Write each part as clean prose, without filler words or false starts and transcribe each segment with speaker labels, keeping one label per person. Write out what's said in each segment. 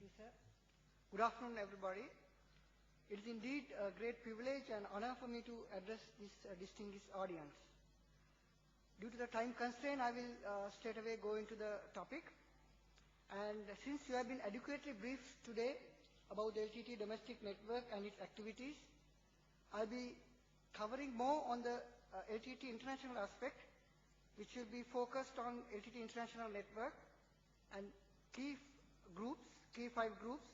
Speaker 1: you, sir. Good afternoon, everybody. It is indeed a great privilege and honor for me to address this distinguished audience. Due to the time constraint, I will straight away go into the topic. And since you have been adequately briefed today about the LTT domestic network and its activities, I'll be covering more on the LTT international aspect, which will be focused on LTT international network and key five groups,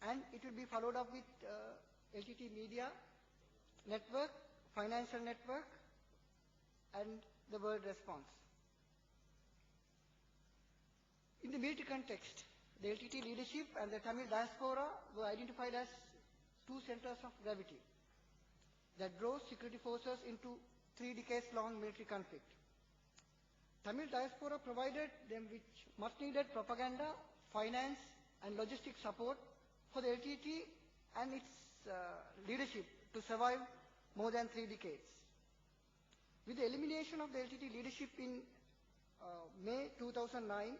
Speaker 1: and it will be followed up with LTT media network, financial network, and the world response. In the military context, the LTT leadership and the Tamil diaspora were identified as two centers of gravity that drove security forces into 3 decades-long military conflict. Tamil diaspora provided them with much-needed propaganda, finance, and logistic support for the LTT and its leadership to survive more than 3 decades. With the elimination of the LTT leadership in May 2009,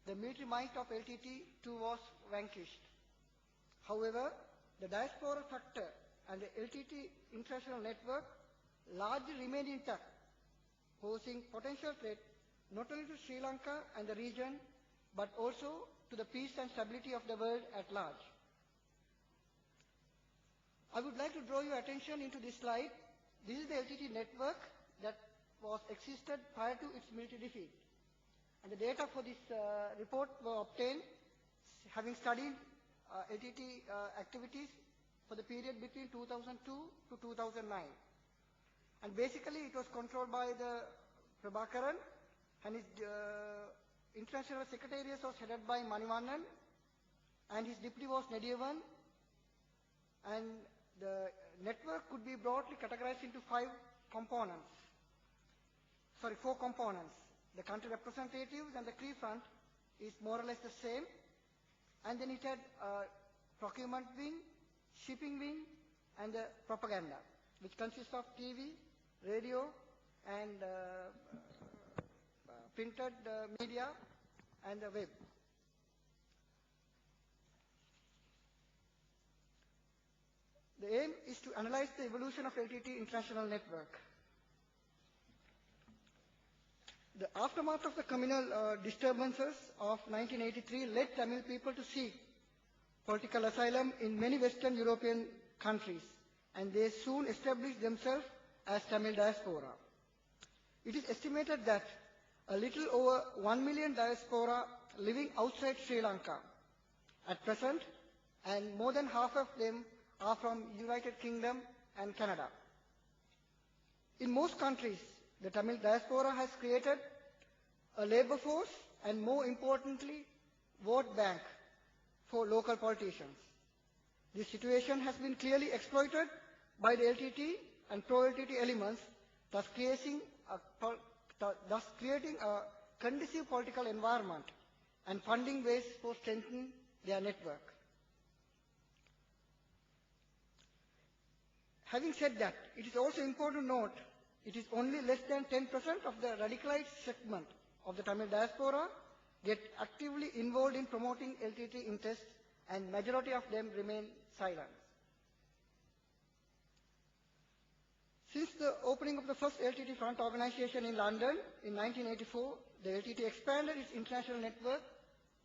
Speaker 1: the military might of LTT too was vanquished. However, the diaspora factor and the LTT international network largely remained intact, posing potential threat not only to Sri Lanka and the region, but also to the peace and stability of the world at large. I would like to draw your attention into this slide. This is the LTT network that was existed prior to its military defeat. And the data for this report were obtained having studied LTT activities for the period between 2002 to 2009. And basically it was controlled by the Prabhakaran, and his international secretariat was headed by Manivannan, and his deputy was Nediyavan, and the network could be broadly categorized into 4 components. The country representatives and the Cree front is more or less the same, and then it had procurement wing, shipping wing, and the propaganda, which consists of TV, radio, and printed media, and the web. The aim is to analyze the evolution of LTT international network. The aftermath of the communal disturbances of 1983 led Tamil people to seek political asylum in many Western European countries, and they soon established themselves as Tamil diaspora. It is estimated that a little over 1 million diaspora living outside Sri Lanka at present, and more than half of them are from United Kingdom and Canada. In most countries, the Tamil diaspora has created a labor force and, more importantly, vote bank for local politicians. This situation has been clearly exploited by the LTT and pro-LTT elements, thus creating a conducive political environment and funding ways for strengthening their network. Having said that, it is also important to note it is only less than 10% of the radicalized segment of the Tamil diaspora get actively involved in promoting LTT interests, and majority of them remain silent. Since the opening of the first LTT front organization in London in 1984, the LTT expanded its international network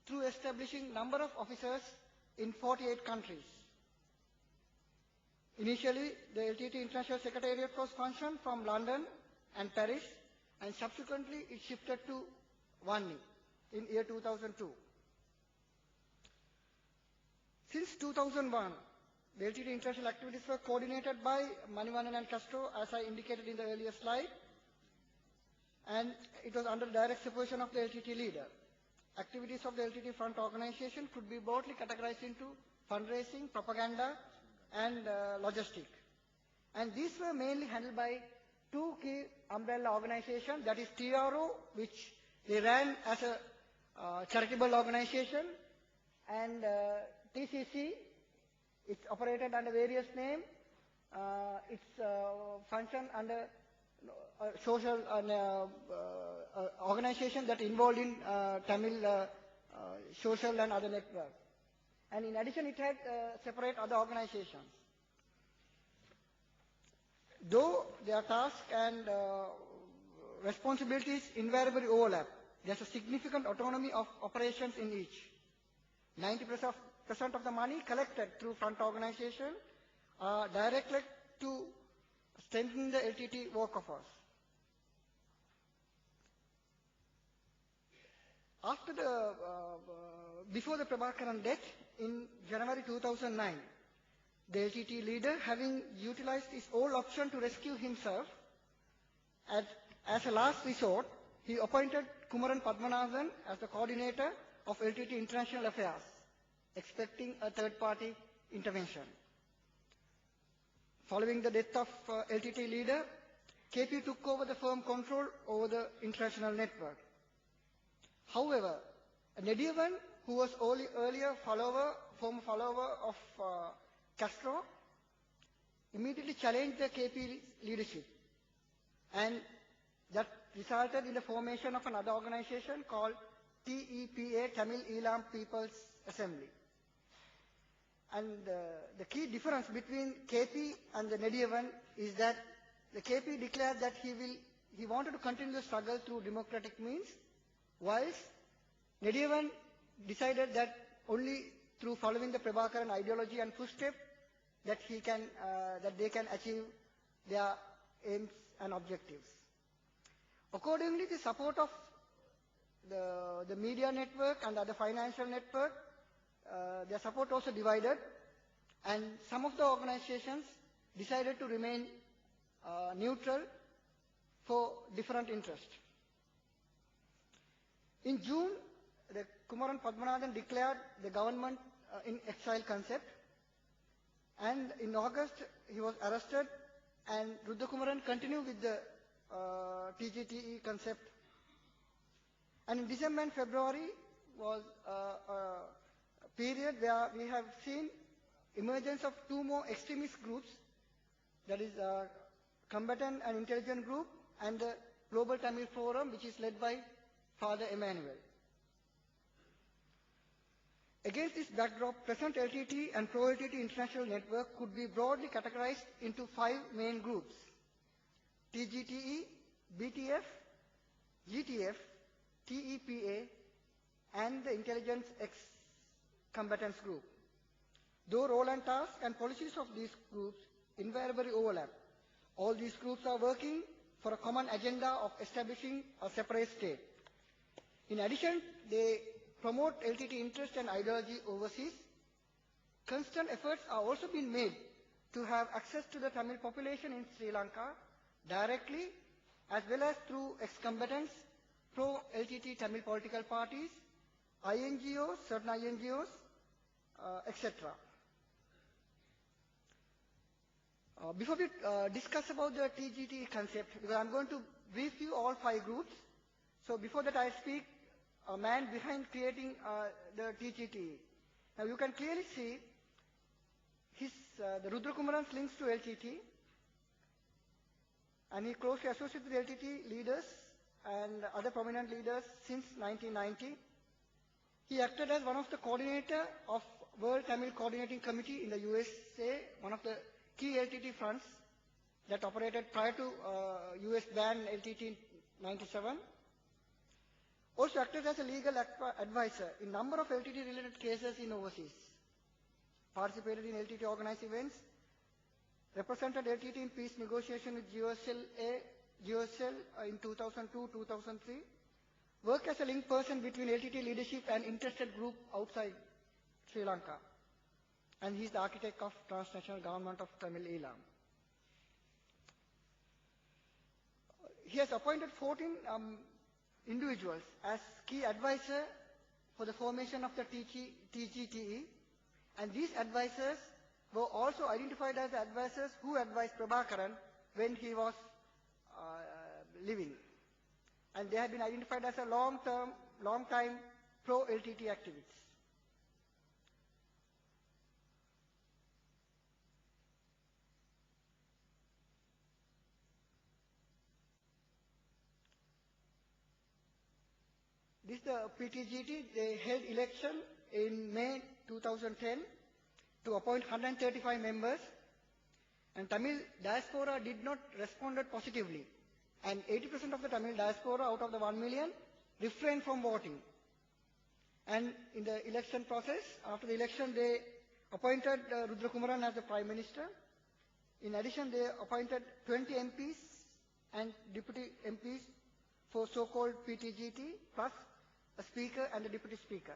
Speaker 1: through establishing number of officers in 48 countries. Initially, the LTT International Secretariat was functioned from London and Paris, and subsequently it shifted to Vanni in year 2002. Since 2001, the LTT international activities were coordinated by Manivannan and Castro, as I indicated in the earlier slide, and it was under direct supervision of the LTT leader. Activities of the LTT front organization could be broadly categorized into fundraising, propaganda, and logistics. And these were mainly handled by 2 key umbrella organizations, that is TRO, which they ran as a charitable organization, and TCC, it's operated under various names. It's functioned under social organization that involved in Tamil social and other networks. And in addition, it had separate other organizations. Though their tasks and responsibilities invariably overlap, there's a significant autonomy of operations in each. 90% of the money collected through front organization are directed to strengthen the LTT workforce. Before the Prabhakaran death in January 2009, the LTT leader, having utilized his whole option to rescue himself, as a last resort, he appointed Kumaran Padmanathan as the coordinator of LTT International Affairs, expecting a third-party intervention. Following the death of LTT leader, KP took over the firm control over the international network. However, Nediawan, who was earlier former follower of Castro, immediately challenged the KP leadership, and that resulted in the formation of another organization called TEPA, Tamil Elam People's Assembly. And the key difference between KP and the Nediawan is that the KP declared that he wanted to continue the struggle through democratic means, whilst Nediawan decided that only through following the Prabhakaran ideology and footsteps that they can achieve their aims and objectives. Accordingly, the support of the media network and the financial network, their support also divided, and some of the organizations decided to remain neutral for different interests. In June, the Kumaran Padmanathan declared the government in exile concept, and in August he was arrested, and Rudrakumaran continued with the TGTE concept. And in December and February was a period where we have seen emergence of two more extremist groups, that is Combatant and Intelligent Group and the Global Tamil Forum, which is led by Father Emmanuel. Against this backdrop, present LTT and pro-LTT international network could be broadly categorized into 5 main groups: TGTE, BTF, GTF, TEPA, and the Intelligence Ex-Combatants Group. Though role and task and policies of these groups invariably overlap, all these groups are working for a common agenda of establishing a separate state. In addition, they promote LTT interest and ideology overseas. Constant efforts are also being made to have access to the Tamil population in Sri Lanka directly, as well as through ex-combatants, pro-LTT Tamil political parties, INGOs, certain INGOs, etc. Before we discuss about the TGT concept, because I'm going to brief you all 5 groups. So before that, I speak a man behind creating the TGT. Now you can clearly see the Rudrakumaran's links to LTT, and he closely associated with LTT leaders and other prominent leaders since 1990. He acted as one of the coordinator of World Tamil Coordinating Committee in the USA, one of the key LTT fronts that operated prior to US ban LTT in 97. Also acted as a legal advisor in number of LTT related cases in overseas. Participated in LTT organized events, represented LTT in peace negotiation with GOSL in 2002-2003, worked as a link person between LTT leadership and interested group outside Sri Lanka. And he is the architect of transnational government of Tamil Elam. He has appointed 14 individuals as key advisor for the formation of the TGTE, and these advisors were also identified as advisors who advised Prabhakaran when he was living, and they have been identified as a long-time pro-LTT activists. This is the PTGT. They held election in May 2010 to appoint 135 members, and Tamil diaspora did not respond positively, and 80% of the Tamil diaspora out of the 1 million refrained from voting. And in the election process, after the election, they appointed Rudra Kumaran as the Prime Minister. In addition, they appointed 20 MPs and deputy MPs for so-called PTGT, plus a Speaker and a Deputy Speaker.